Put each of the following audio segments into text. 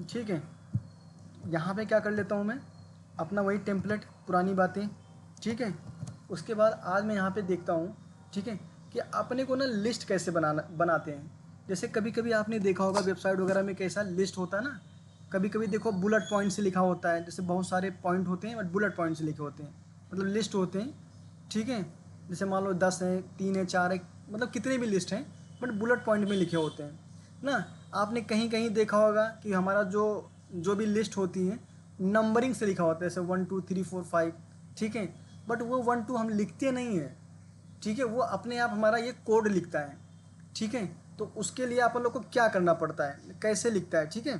ठीक है। यहाँ पे क्या कर लेता हूँ मैं, अपना वही टेम्पलेट, पुरानी बातें। ठीक है। उसके बाद आज मैं यहाँ पे देखता हूँ, ठीक है, कि अपने को ना लिस्ट कैसे बनाते हैं। जैसे कभी कभी आपने देखा होगा वेबसाइट वगैरह में कैसा लिस्ट होता है ना, कभी कभी देखो बुलेट पॉइंट से लिखा होता है, जैसे बहुत सारे पॉइंट होते हैं बट बुलेट पॉइंट से लिखे होते हैं, मतलब लिस्ट होते हैं। ठीक है। जैसे मान लो 10 हैं, 3 है, 4 है, मतलब कितने भी लिस्ट हैं बट बुलेट पॉइंट में लिखे होते हैं ना। आपने कहीं कहीं देखा होगा कि हमारा जो जो भी लिस्ट होती है नंबरिंग से लिखा होता है, जैसे 1 2 3 4 5। ठीक है। बट वो 1 2 हम लिखते नहीं हैं। ठीक है। वो अपने आप हमारा ये कोड लिखता है। ठीक है। तो उसके लिए आप लोग को क्या करना पड़ता है, कैसे लिखता है। ठीक है।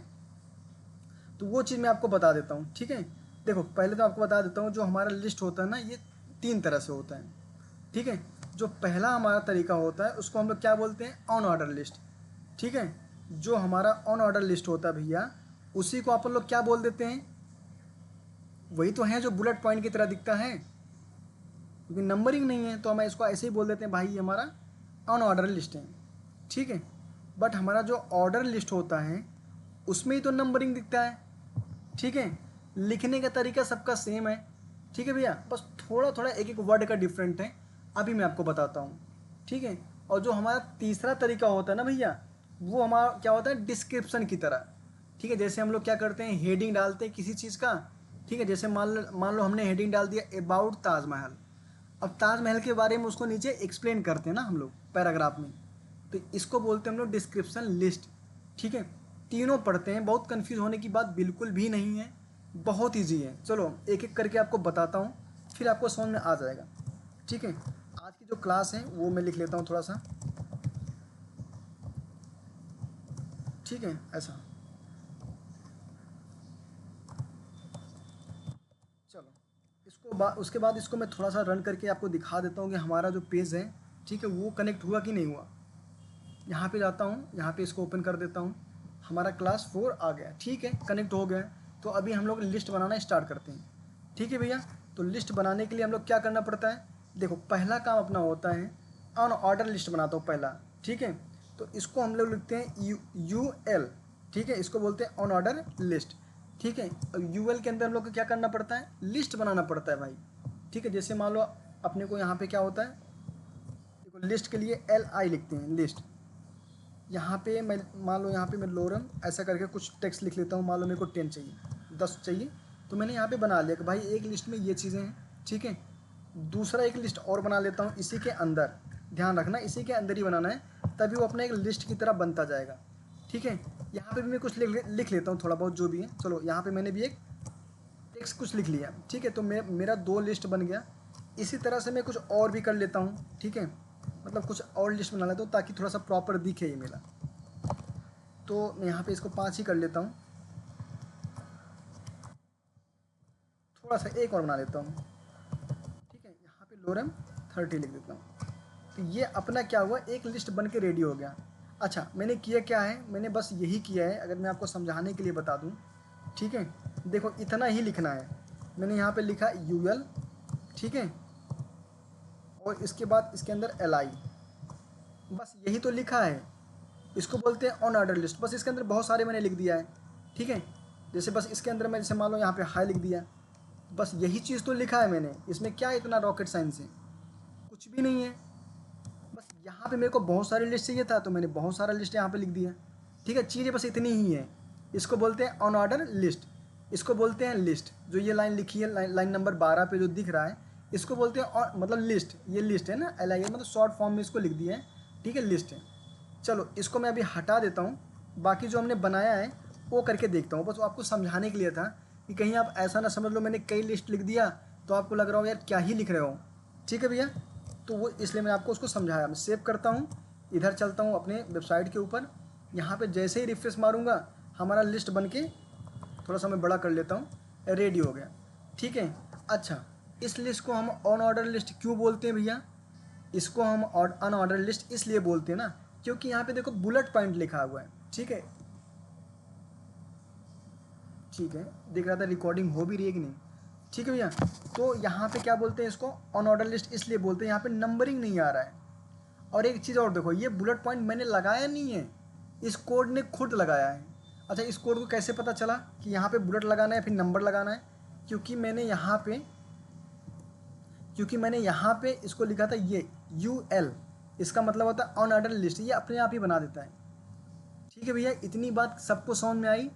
तो वो चीज़ मैं आपको बता देता हूँ। ठीक है। देखो पहले तो आपको बता देता हूँ, जो हमारा लिस्ट होता है ना ये 3 तरह से होता है। ठीक है। जो पहला हमारा तरीका होता है उसको हम लोग क्या बोलते हैं, ऑन ऑर्डर लिस्ट। ठीक है। जो हमारा ऑन ऑर्डर लिस्ट होता है भैया, उसी को आप लोग क्या बोल देते हैं, वही तो है जो बुलेट पॉइंट की तरह दिखता है, क्योंकि नंबरिंग नहीं है तो हम इसको ऐसे ही बोल देते हैं भाई ये हमारा ऑन ऑर्डर लिस्ट है। ठीक है। बट हमारा जो ऑर्डर लिस्ट होता है उसमें ही तो नंबरिंग दिखता है। ठीक है। लिखने का तरीका सबका सेम है। ठीक है भैया, बस थोड़ा थोड़ा एक एक वर्ड का डिफरेंट है, अभी मैं आपको बताता हूँ। ठीक है। और जो हमारा तीसरा तरीका होता है ना भैया, वो हमारा क्या होता है, डिस्क्रिप्शन की तरह। ठीक है। जैसे हम लोग क्या करते हैं, हेडिंग डालते हैं किसी चीज़ का। ठीक है। जैसे मान लो हमने हेडिंग डाल दिया अबाउट ताजमहल। अब ताजमहल के बारे में उसको नीचे एक्सप्लेन करते हैं ना हम लोग पैराग्राफ में, तो इसको बोलते हैं हम लोग डिस्क्रिप्शन लिस्ट। ठीक है। तीनों पढ़ते हैं, बहुत कंफ्यूज होने की बात बिल्कुल भी नहीं है, बहुत ईजी है। चलो एक एक करके आपको बताता हूँ, फिर आपको समझ में आ जाएगा। ठीक है। आज की जो क्लास है वो मैं लिख लेता हूँ थोड़ा सा। ठीक है। ऐसा, चलो उसके बाद इसको मैं थोड़ा सा रन करके आपको दिखा देता हूँ कि हमारा जो पेज है, ठीक है, वो कनेक्ट हुआ कि नहीं हुआ। यहाँ पे जाता हूँ, यहाँ पे इसको ओपन कर देता हूँ, हमारा क्लास 4 आ गया। ठीक है, कनेक्ट हो गया। तो अभी हम लोग लिस्ट बनाना स्टार्ट करते हैं। ठीक है भैया। तो लिस्ट बनाने के लिए हम लोग क्या करना पड़ता है, देखो पहला काम अपना होता है ऑन ऑर्डर लिस्ट बनाता हूँ पहला। ठीक है। तो इसको हम लोग लिखते हैं UL। ठीक है। इसको बोलते हैं ऑन ऑर्डर लिस्ट। ठीक है। अब UL के अंदर हम लोग को क्या करना पड़ता है, लिस्ट बनाना पड़ता है भाई। ठीक है। जैसे मान लो अपने को यहाँ पे क्या होता है, देखो लिस्ट के लिए LI लिखते हैं, लिस्ट। यहाँ पे मैं मान लो यहाँ पे मैं लोरम ऐसा करके कुछ टेक्स्ट लिख लेता हूँ। मान लो मेरे को 10 चाहिए, 10 चाहिए, तो मैंने यहाँ पे बना लिया कि भाई एक लिस्ट में ये चीज़ें हैं। ठीक है। दूसरा एक लिस्ट और बना लेता हूँ इसी के अंदर, ध्यान रखना इसी के अंदर ही बनाना है, तभी वो अपना एक लिस्ट की तरह बनता जाएगा। ठीक है। यहाँ पे भी मैं कुछ लिख लेता हूँ थोड़ा बहुत जो भी है। चलो यहाँ पे मैंने भी एक टेक्स्ट कुछ लिख लिया। ठीक है। तो मेरा 2 लिस्ट बन गया। इसी तरह से मैं कुछ और भी कर लेता हूँ। ठीक है। मतलब कुछ और लिस्ट बना लेता हूँ ताकि थोड़ा सा प्रॉपर दिखे ये मेरा। तो मैं यहाँ पे इसको 5 ही कर लेता हूँ, थोड़ा सा एक और बना लेता हूँ। ठीक है। यहाँ पे लोरम 30 लिख देता हूँ। तो ये अपना क्या हुआ, एक लिस्ट बन के रेडी हो गया। अच्छा मैंने किया क्या है, मैंने बस यही किया है, अगर मैं आपको समझाने के लिए बता दूँ। ठीक है। देखो इतना ही लिखना है। मैंने यहाँ पे लिखा UL। ठीक है। और इसके बाद इसके अंदर LI, बस यही तो लिखा है। इसको बोलते हैं ऑन ऑर्डर लिस्ट। बस इसके अंदर बहुत सारे मैंने लिख दिया है। ठीक है। जैसे बस इसके अंदर मैं जैसे मान लो यहाँ पे हाई लिख दिया, बस यही चीज़ तो लिखा है मैंने, इसमें क्या इतना रॉकेट साइंस है, कुछ भी नहीं है। बस यहाँ पे मेरे को बहुत सारी लिस्ट चाहिए था तो मैंने बहुत सारा लिस्ट यहाँ पे लिख दिया। ठीक है। चीज़ें बस इतनी ही है। इसको बोलते हैं ऑन ऑर्डर लिस्ट। इसको बोलते हैं लिस्ट। जो ये लाइन लिखी है, लाइन नंबर 12 पे जो दिख रहा है, इसको बोलते हैं मतलब लिस्ट। ये लिस्ट है ना, LI मतलब शॉर्ट फॉर्म में इसको लिख दिया है। ठीक है, लिस्ट है। चलो इसको मैं अभी हटा देता हूँ, बाकी जो हमने बनाया है वो करके देखता हूँ। बस वो आपको समझाने के लिए था कि कहीं आप ऐसा ना समझ लो मैंने कई लिस्ट लिख दिया तो आपको लग रहा हो यार क्या ही लिख रहे हो। ठीक है भैया। तो वो इसलिए मैंने आपको उसको समझाया। मैं सेव करता हूँ, इधर चलता हूँ अपने वेबसाइट के ऊपर। यहाँ पे जैसे ही रिफ्रेश मारूँगा हमारा लिस्ट बन के, थोड़ा सा मैं बड़ा कर लेता हूँ, रेडी हो गया। ठीक है। अच्छा, इस लिस्ट को हम ऑन ऑर्डर लिस्ट क्यों बोलते हैं भैया, इसको हम अन ऑर्डर लिस्ट इसलिए बोलते हैं ना क्योंकि यहाँ पे देखो बुलेट पॉइंट लिखा हुआ है। ठीक है। ठीक है, दिख रहा था रिकॉर्डिंग हो भी रही है कि नहीं। ठीक है भैया। तो यहाँ पे क्या बोलते हैं, इसको ऑन ऑर्डर लिस्ट इसलिए बोलते हैं, यहाँ पे नंबरिंग नहीं आ रहा है। और एक चीज़ और देखो, ये बुलेट पॉइंट मैंने लगाया नहीं है, इस कोड ने खुद लगाया है। अच्छा, इस कोड को कैसे पता चला कि यहाँ पे बुलेट लगाना है फिर नंबर लगाना है? क्योंकि मैंने यहाँ पे इसको लिखा था ये UL, इसका मतलब होता है ऑन ऑर्डर लिस्ट, ये अपने आप ही बना देता है। ठीक है भैया, इतनी बात सबको समझ में आई?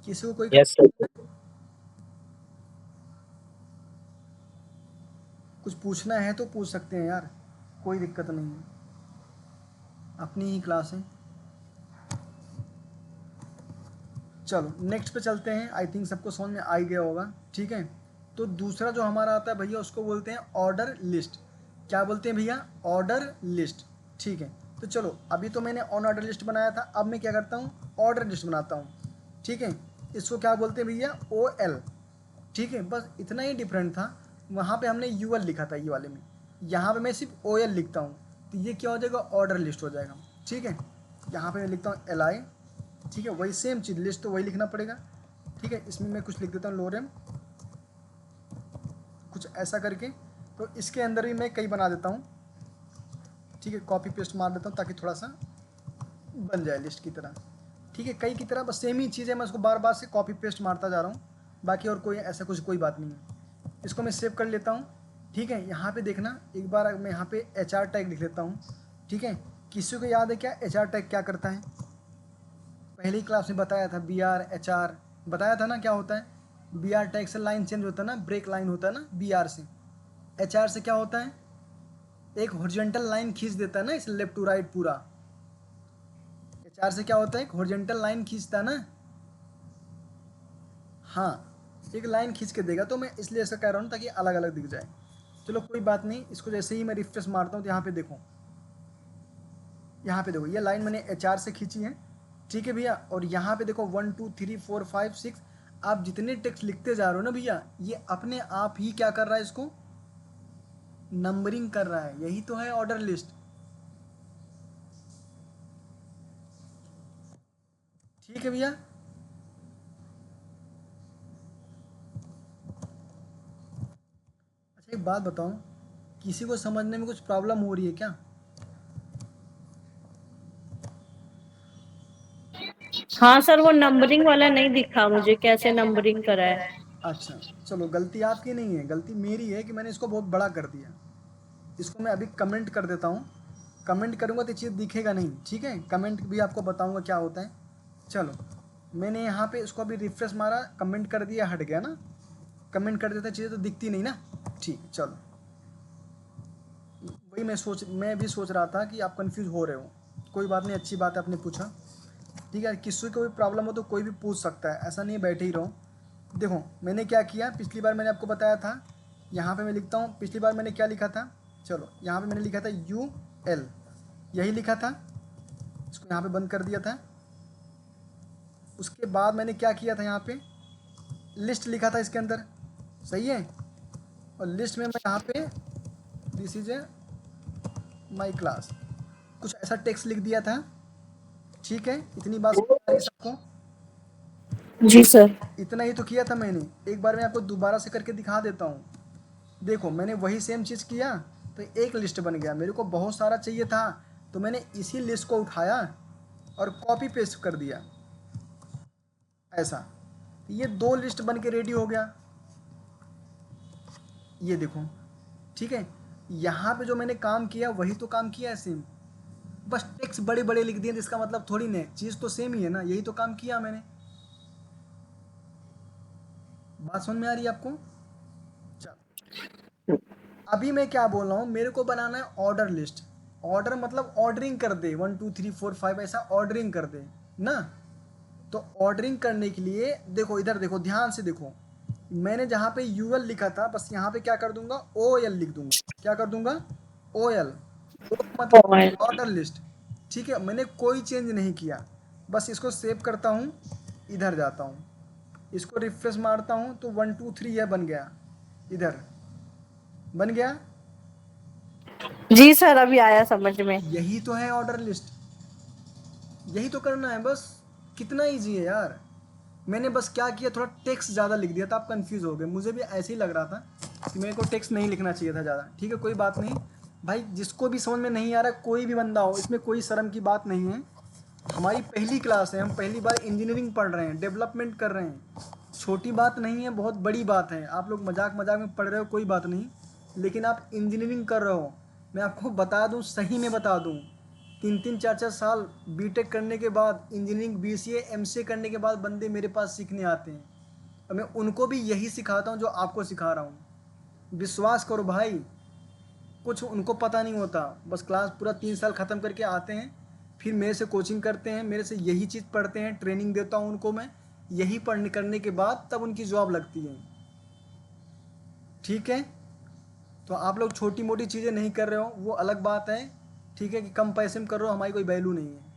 किसी को कोई यस सर। कुछ पूछना है तो पूछ सकते हैं यार, कोई दिक्कत नहीं है, अपनी ही क्लास है। चलो नेक्स्ट पे चलते हैं, आई थिंक सबको समझ में आ ही गया होगा। ठीक है, तो दूसरा जो हमारा आता है भैया उसको बोलते हैं ऑर्डर लिस्ट। क्या बोलते हैं भैया? Order list. ठीक है, तो चलो अभी तो मैंने ऑन ऑर्डर लिस्ट बनाया था, अब मैं क्या करता हूँ, ऑर्डर लिस्ट बनाता हूँ। ठीक है, इसको क्या बोलते हैं भैया? OL। ठीक है, बस इतना ही डिफरेंट था, वहाँ पे हमने UL लिखा था ये वाले में, यहाँ पे मैं सिर्फ OL लिखता हूँ, तो ये क्या हो जाएगा? ऑर्डर लिस्ट हो जाएगा। ठीक है, यहाँ पे मैं लिखता हूँ LI। ठीक है, वही सेम चीज़, लिस्ट तो वही लिखना पड़ेगा। ठीक है, इसमें मैं कुछ लिख देता हूँ लोरेम, कुछ ऐसा करके, तो इसके अंदर भी मैं कई बना देता हूँ। ठीक है, कॉपी पेस्ट मार देता हूँ ताकि थोड़ा सा बन जाए लिस्ट की तरह। ठीक है, कई की तरह, बस सेम ही चीज़ है, मैं उसको बार बार से कॉपी पेस्ट मारता जा रहा हूँ, बाकी और कोई ऐसा कुछ कोई बात नहीं है। इसको मैं सेव कर लेता हूँ। ठीक है, यहाँ पे देखना एक बार मैं यहाँ पे HR टैग लिख लेता हूँ। ठीक है, किसी को याद है क्या HR टैग क्या करता है? पहली क्लास में बताया था, BR HR बताया था ना क्या होता है। BR टैग से लाइन चेंज होता है ना, ब्रेक लाइन होता है ना BR से। HR से क्या होता है? एक हॉरिजॉन्टल लाइन खींच देता है ना, इस लेफ्ट टू राइट पूरा। HR से क्या होता है? एक हॉरिजॉन्टल लाइन खींचता है ना। हाँ, एक लाइन खींच के देगा, तो मैं इसलिए ऐसा कह रहा हूँ ताकि अलग अलग दिख जाए। चलो कोई बात नहीं, इसको जैसे ही मैं रिफ्रेश मारता हूँ तो यहाँ पे देखो, ये लाइन मैंने HR से खींची है। ठीक है भैया, और यहाँ पे देखो 1 2 3 4 5 6, आप जितने टेक्स्ट लिखते जा रहे हो ना भैया, ये अपने आप ही क्या कर रहा है? इसको नंबरिंग कर रहा है। यही तो है ऑर्डर लिस्ट। ठीक है भैया, अच्छा एक बात बताऊं, किसी को समझने में कुछ प्रॉब्लम हो रही है क्या? हाँ सर, वो नंबरिंग वाला नहीं दिखा मुझे, कैसे नंबरिंग करा है। अच्छा, चलो गलती आपकी नहीं है, गलती मेरी है कि मैंने इसको बहुत बड़ा कर दिया। इसको मैं अभी कमेंट कर देता हूँ, कमेंट करूँगा तो चीज़ दिखेगा नहीं। ठीक है, कमेंट भी आपको बताऊँगा क्या होता है। चलो, मैंने यहाँ पे इसको अभी रिफ्रेश मारा, कमेंट कर दिया, हट गया ना। कमेंट कर देता चीज़ें तो दिखती नहीं ना। ठीक, चलो वही मैं भी सोच रहा था कि आप कंफ्यूज हो रहे हो। कोई बात नहीं, अच्छी बात है आपने पूछा। ठीक है, किसी को भी प्रॉब्लम हो तो कोई भी पूछ सकता है, ऐसा नहीं है बैठे ही रहो। देखो मैंने क्या किया, पिछली बार मैंने आपको बताया था, यहाँ पे मैं लिखता हूँ, पिछली बार मैंने क्या लिखा था। चलो यहाँ पे मैंने लिखा था UL, यही लिखा था, इसको यहाँ पे बंद कर दिया था। उसके बाद मैंने क्या किया था, यहाँ पे लिस्ट लिखा था इसके अंदर, सही है। और लिस्ट में मैं यहाँ पे this is a my class, कुछ ऐसा टेक्स्ट लिख दिया था। ठीक है, इतनी बात समझ आ रही है सबको? जी सर। इतना ही तो किया था मैंने, एक बार मैं आपको दोबारा से करके दिखा देता हूँ। देखो मैंने वही सेम चीज़ किया, तो एक लिस्ट बन गया। मेरे को बहुत सारा चाहिए था, तो मैंने इसी लिस्ट को उठाया और कॉपी पेस्ट कर दिया, ऐसा। ये 2 लिस्ट बन के रेडी हो गया, ये देखो। ठीक है, यहाँ पे जो मैंने काम किया वही तो काम किया है सेम, बस टेक्स्ट बड़े बड़े लिख दिए, इसका मतलब थोड़ी ना, चीज़ तो सेम ही है ना, यही तो काम किया मैंने। बात समझ में आ रही है आपको? चल, अभी मैं क्या बोल रहा हूँ, मेरे को बनाना है ऑर्डर लिस्ट। ऑर्डर मतलब ऑर्डरिंग कर दे, 1 2 3 4 5 ऐसा ऑर्डरिंग कर दे ना। तो ऑर्डरिंग करने के लिए देखो, इधर देखो, ध्यान से देखो, मैंने जहाँ पे UL लिखा था, बस यहाँ पे क्या कर दूंगा, OL लिख दूंगा। क्या कर दूंगा? OL, O मतलब ऑर्डर लिस्ट। ठीक है, मैंने कोई चेंज नहीं किया, बस इसको सेव करता हूँ, इधर जाता हूँ, इसको रिफ्रेश मारता हूँ तो 1 2 3 यह बन गया, इधर बन गया। जी सर, अभी आया समझ में। यही तो है ऑर्डर लिस्ट, यही तो करना है बस। कितना इजी है यार। मैंने बस क्या किया, थोड़ा टेक्स्ट ज़्यादा लिख दिया था, आप कंफ्यूज हो गए। मुझे भी ऐसे ही लग रहा था कि मेरे को टेक्स्ट नहीं लिखना चाहिए था ज़्यादा। ठीक है, कोई बात नहीं, भाई जिसको भी समझ में नहीं आ रहा, कोई भी बंदा हो, इसमें कोई शर्म की बात नहीं है। हमारी पहली क्लास है, हम पहली बार इंजीनियरिंग पढ़ रहे हैं, डेवलपमेंट कर रहे हैं। छोटी बात नहीं है, बहुत बड़ी बात है। आप लोग मजाक मजाक में पढ़ रहे हो, कोई बात नहीं, लेकिन आप इंजीनियरिंग कर रहे हो। मैं आपको बता दूं, सही में बता दूं, 3-3 4-4 साल बीटेक करने के बाद, इंजीनियरिंग बीसीए एमसीए करने के बाद बंदे मेरे पास सीखने आते हैं, और मैं उनको भी यही सिखाता हूँ जो आपको सिखा रहा हूँ। विश्वास करो भाई, कुछ उनको पता नहीं होता, बस क्लास पूरा 3 साल ख़त्म करके आते हैं, फिर मेरे से कोचिंग करते हैं, मेरे से यही चीज़ पढ़ते हैं, ट्रेनिंग देता हूँ उनको मैं, यही पढ़ने करने के बाद तब उनकी जॉब लगती है। ठीक है, तो आप लोग छोटी मोटी चीज़ें नहीं कर रहे हो, वो अलग बात है। ठीक है, कि कम पैसे में कर रहे हो, हमारी कोई वैल्यू नहीं है।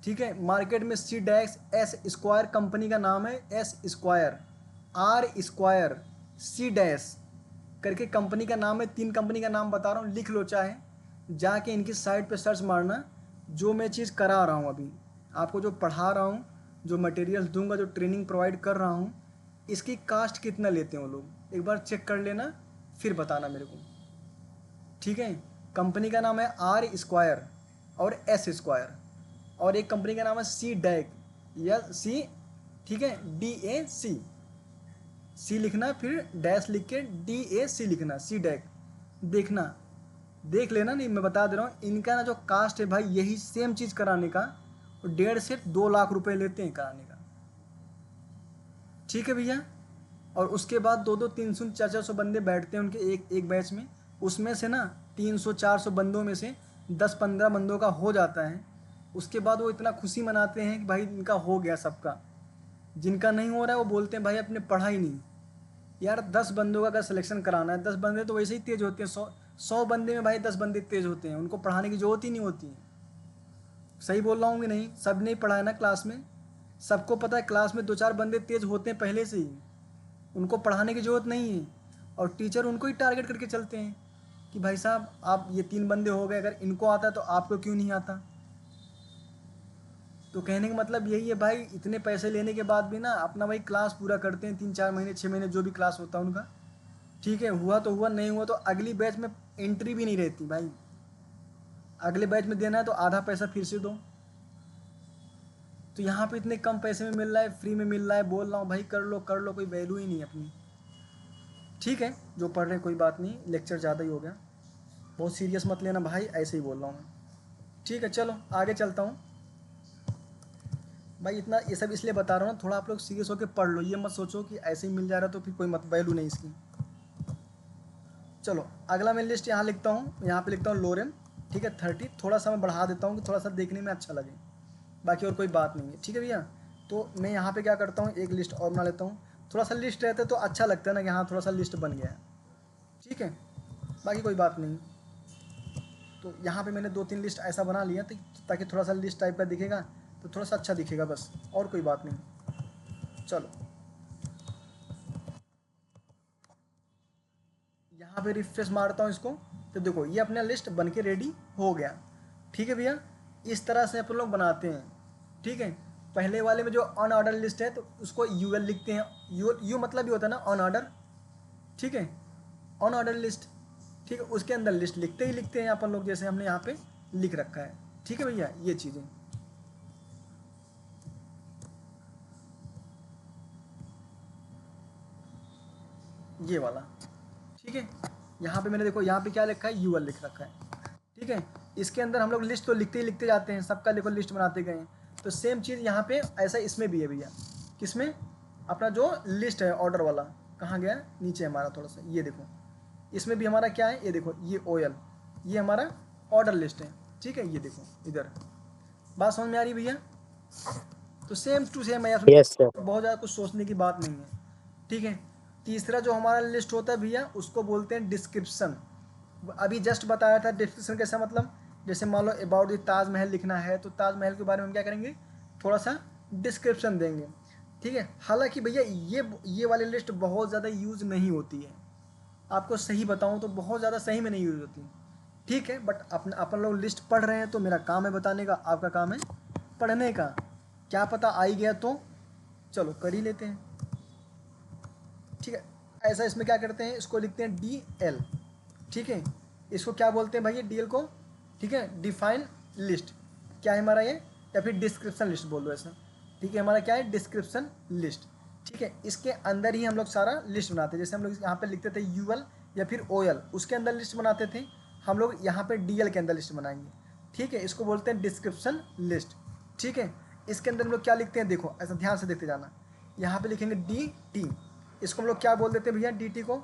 ठीक है, मार्केट में C dash S square company का नाम है, S square R square C dash करके कंपनी का नाम है। 3 कंपनी का नाम बता रहा हूँ, लिख लो, चाहे जाके इनकी साइट पे सर्च मारना। जो मैं चीज़ करा रहा हूँ अभी आपको, जो पढ़ा रहा हूँ, जो मटेरियल्स दूंगा, जो ट्रेनिंग प्रोवाइड कर रहा हूँ, इसकी कास्ट कितना लेते हैं वो लोग, एक बार चेक कर लेना, फिर बताना मेरे को। ठीक है, कंपनी का नाम है आर स्क्वायर और एस स्क्वायर, और एक कंपनी का नाम है सी डैक या सी, ठीक है, DAC, सी लिखना, फिर डैश लिख के DAC लिखना, सी डैक। देखना, देख लेना, नहीं मैं बता दे रहा हूँ, इनका ना जो कास्ट है भाई, यही सेम चीज़ कराने का 1.5 से 2 लाख रुपए लेते हैं कराने का। ठीक है भैया, और उसके बाद 2-2, 300, 400 बंदे बैठते हैं उनके एक एक बैच में। उसमें से ना 300-400 बंदों में से 10-15 बंदों का हो जाता है। उसके बाद वो इतना खुशी मनाते हैं कि भाई इनका हो गया सबका। जिनका नहीं हो रहा है वो बोलते हैं भाई अपने पढ़ा ही नहीं। यार 10 बंदों का अगर सिलेक्शन कराना है, 10 बंदे तो वैसे ही तेज़ होते हैं, 100 बंदे में भाई 10 बंदे तेज़ होते हैं, उनको पढ़ाने की ज़रूरत ही नहीं होती है। सही बोल रहा हूँ कि नहीं? सब ने पढ़ा है ना क्लास में, सबको पता है क्लास में 2-4 बंदे तेज़ होते हैं पहले से ही, उनको पढ़ाने की ज़रूरत नहीं है। और टीचर उनको ही टारगेट करके चलते हैं कि भाई साहब आप ये 3 बंदे हो गए, अगर इनको आता है तो आपको क्यों नहीं आता। तो कहने का मतलब यही है भाई, इतने पैसे लेने के बाद भी ना अपना भाई क्लास पूरा करते हैं, 3-4 महीने 6 महीने जो भी क्लास होता है उनका। ठीक है, हुआ तो हुआ, नहीं हुआ तो अगली बैच में एंट्री भी नहीं रहती भाई। अगले बैच में देना है तो आधा पैसा फिर से दो। तो यहाँ पे इतने कम पैसे में मिल रहा है, फ्री में मिल रहा है, बोल रहा हूँ भाई कर लो कर लो, कोई वैल्यू ही नहीं है अपनी। ठीक है, जो पढ़ रहे हैं कोई बात नहीं, लेक्चर ज़्यादा ही हो गया, बहुत सीरियस मत लेना भाई, ऐसे ही बोल रहा हूँ मैं। ठीक है, चलो आगे चलता हूँ भाई। इतना ये सब इसलिए बता रहा हूँ ना, थोड़ा आप लोग सीरियस होकर पढ़ लो, ये मत सोचो कि ऐसे ही मिल जा रहा तो फिर कोई मत वैल्यू नहीं इसकी। चलो अगला मैं लिस्ट यहाँ लिखता हूँ, यहाँ पे लिखता हूँ लोरेम। ठीक है, 30, थोड़ा सा मैं बढ़ा देता हूँ कि थोड़ा सा देखने में अच्छा लगे, बाकी और कोई बात नहीं है। ठीक है भैया, तो मैं यहाँ पे क्या करता हूँ, एक लिस्ट और बना लेता हूँ। थोड़ा सा लिस्ट रहता है तो अच्छा लगता है ना कि हाँ थोड़ा सा लिस्ट बन गया है। ठीक है, बाकी कोई बात नहीं। तो यहाँ पे मैंने 2-3 लिस्ट ऐसा बना लिया ताकि थोड़ा सा लिस्ट टाइप का दिखेगा, तो थोड़ा सा अच्छा दिखेगा बस, और कोई बात नहीं। चलो यहाँ पे रिफ्रेश मारता हूँ इसको, तो देखो ये अपना लिस्ट बन के रेडी हो गया। ठीक है भैया, इस तरह से अपन लोग बनाते हैं। ठीक है, पहले वाले में जो अनऑर्डर लिस्ट है तो उसको यूएल लिखते हैं, यू मतलब ये होता है ना अनऑर्डर। ठीक है, अनऑर्डर लिस्ट। ठीक है, उसके अंदर लिस्ट लिखते ही लिखते हैं अपन लोग, जैसे हमने यहाँ पे लिख रखा है। ठीक है भैया, ये चीज़ें ये वाला। ठीक है, यहाँ पे मैंने देखो यहाँ पे क्या लिखा है, यूएल लिख रखा है। ठीक है, इसके अंदर हम लोग लिस्ट तो लिखते ही लिखते जाते हैं, सबका देखो लिस्ट बनाते गए हैं। तो सेम चीज़ यहाँ पे ऐसा इसमें भी है भैया। किसमें? अपना जो लिस्ट है ऑर्डर वाला, कहाँ गया, नीचे हमारा थोड़ा सा, ये देखो इसमें भी हमारा क्या है, ये देखो ये ओएल, ये हमारा ऑर्डर लिस्ट है। ठीक है, ये देखो इधर, बात समझ में आ रही भैया? तो सेम टू सेम है, यस सर। बहुत ज़्यादा कुछ सोचने की बात नहीं है। ठीक है, तीसरा जो हमारा लिस्ट होता है भैया, उसको बोलते हैं डिस्क्रिप्शन। अभी जस्ट बताया था डिस्क्रिप्शन कैसा, मतलब जैसे मान लो अबाउट द ताजमहल लिखना है, तो ताजमहल के बारे में हम क्या करेंगे, थोड़ा सा डिस्क्रिप्शन देंगे। ठीक है, हालांकि भैया ये वाली लिस्ट बहुत ज़्यादा यूज़ नहीं होती है, आपको सही बताऊं तो बहुत ज़्यादा सही में नहीं यूज़ होती। ठीक है, बट अपन लोग लिस्ट पढ़ रहे हैं तो मेरा काम है बताने का, आपका काम है पढ़ने का। क्या पता आ ही गया तो चलो कर ही लेते हैं। ठीक है, ऐसा इसमें क्या करते हैं, इसको लिखते हैं DL। ठीक है, इसको क्या बोलते हैं भैया डीएल को, ठीक है, डिफाइन लिस्ट क्या है हमारा ये, या फिर डिस्क्रिप्शन लिस्ट बोल दो ऐसा, ठीक है, हमारा क्या है डिस्क्रिप्शन लिस्ट, ठीक है। इसके अंदर ही हम लोग सारा लिस्ट बनाते हैं, जैसे हम लोग यहाँ पे लिखते थे यूएल या फिर ओएल, उसके अंदर लिस्ट बनाते थे, हम लोग यहाँ पे डीएल के अंदर लिस्ट बनाएंगे, ठीक है, इसको बोलते हैं डिस्क्रिप्शन लिस्ट, ठीक है। इसके अंदर हम लोग क्या लिखते हैं, देखो ऐसा ध्यान से देखते जाना, यहाँ पे लिखेंगे डी टी, इसको हम लोग क्या बोल देते हैं भैया डी टी को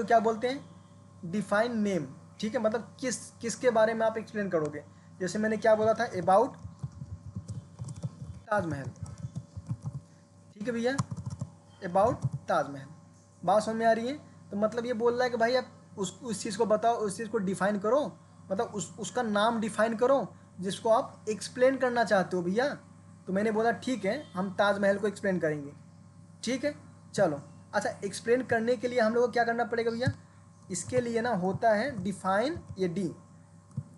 क्या बोलते हैं डिफाइन नेम, ठीक है, मतलब किसके बारे में आप एक्सप्लेन करोगे, जैसे मैंने क्या बोला था अबाउट ताजमहल, ठीक है भैया, अबाउट ताजमहल, बात समझ में आ रही है। तो मतलब ये बोल रहा है कि भाई आप उस चीज़ को बताओ, उस चीज़ को डिफाइन करो, मतलब उसका नाम डिफाइन करो जिसको आप एक्सप्लेन करना चाहते हो भैया। तो मैंने बोला ठीक है हम ताजमहल को एक्सप्लेन करेंगे, ठीक है, चलो। अच्छा, एक्सप्लेन करने के लिए हम लोग को क्या करना पड़ेगा भैया, इसके लिए ना होता है डिफाइन, ये डी,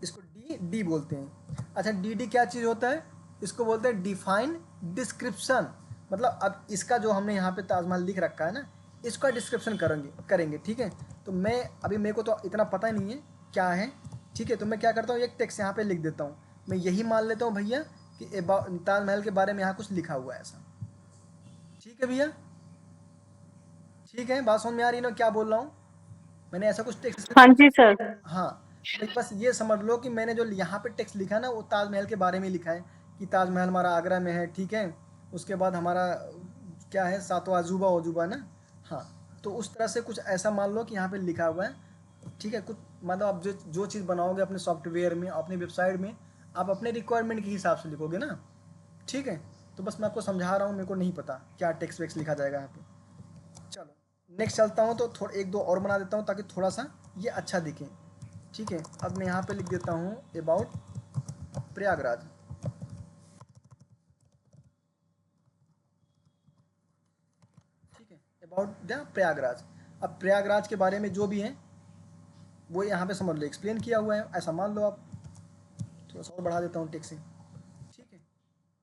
इसको डी बोलते हैं। अच्छा, डी क्या चीज़ होता है, इसको बोलते हैं डिफाइन डिस्क्रिप्शन, मतलब अब इसका जो हमने यहाँ पे ताजमहल लिख रखा है ना, इसका डिस्क्रिप्शन करेंगे, ठीक है। तो मैं अभी मेरे को तो इतना पता ही नहीं है क्या है, ठीक है, तो मैं क्या करता हूँ एक टेक्स्ट यहाँ पे लिख देता हूँ, मैं यही मान लेता हूँ भैया कि ताजमहल के बारे में यहाँ कुछ लिखा हुआ है ऐसा, ठीक है भैया, ठीक है, बात समझ में आ रही है ना क्या बोल रहा हूँ, मैंने ऐसा कुछ टेक्स्ट, हाँ जी सर। हाँ, भाई बस ये समझ लो कि मैंने जो यहाँ पे टेक्स्ट लिखा है ना वो ताजमहल के बारे में लिखा है कि ताजमहल हमारा आगरा में है, ठीक है, उसके बाद हमारा क्या है सातवां अजूबा वजूबा ना, हाँ, तो उस तरह से कुछ ऐसा मान लो कि यहाँ पे लिखा हुआ है, ठीक है, कुछ मतलब आप जो चीज़ बनाओगे अपने सॉफ्टवेयर में, अपनी वेबसाइट में, आप अपने रिक्वायरमेंट के हिसाब से लिखोगे ना, ठीक है। तो बस मैं आपको समझा रहा हूँ, मेरे को नहीं पता क्या टेक्स्ट वेक्स्ट लिखा जाएगा यहाँ पे। चलो नेक्स्ट चलता हूँ, तो थोड़ा एक दो और बना देता हूँ ताकि थोड़ा सा ये अच्छा दिखे, ठीक है। अब मैं यहाँ पे लिख देता हूँ अबाउट प्रयागराज, ठीक है, अबाउट द प्रयागराज। अब प्रयागराज के बारे में जो भी है वो यहाँ पे समझ लो एक्सप्लेन किया हुआ है, ऐसा मान लो आप, थोड़ा सा और बढ़ा देता हूँ टेक्स्ट से, ठीक है,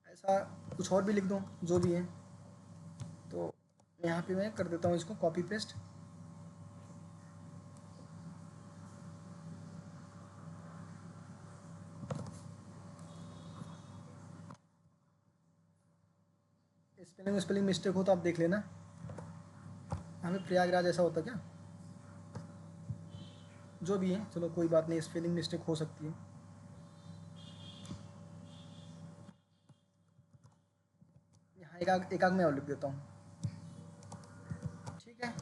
ऐसा कुछ और भी लिख दूँ जो भी है, तो यहाँ पे मैं कर देता हूँ इसको कॉपी पेस्ट, स्पेलिंग मिस्टेक हो तो आप देख लेना, हमें प्रयागराज ऐसा होता क्या, जो भी है चलो कोई बात नहीं, स्पेलिंग मिस्टेक हो सकती है। यहाँ एक आग मैं और लिख देता हूँ, ठीक है,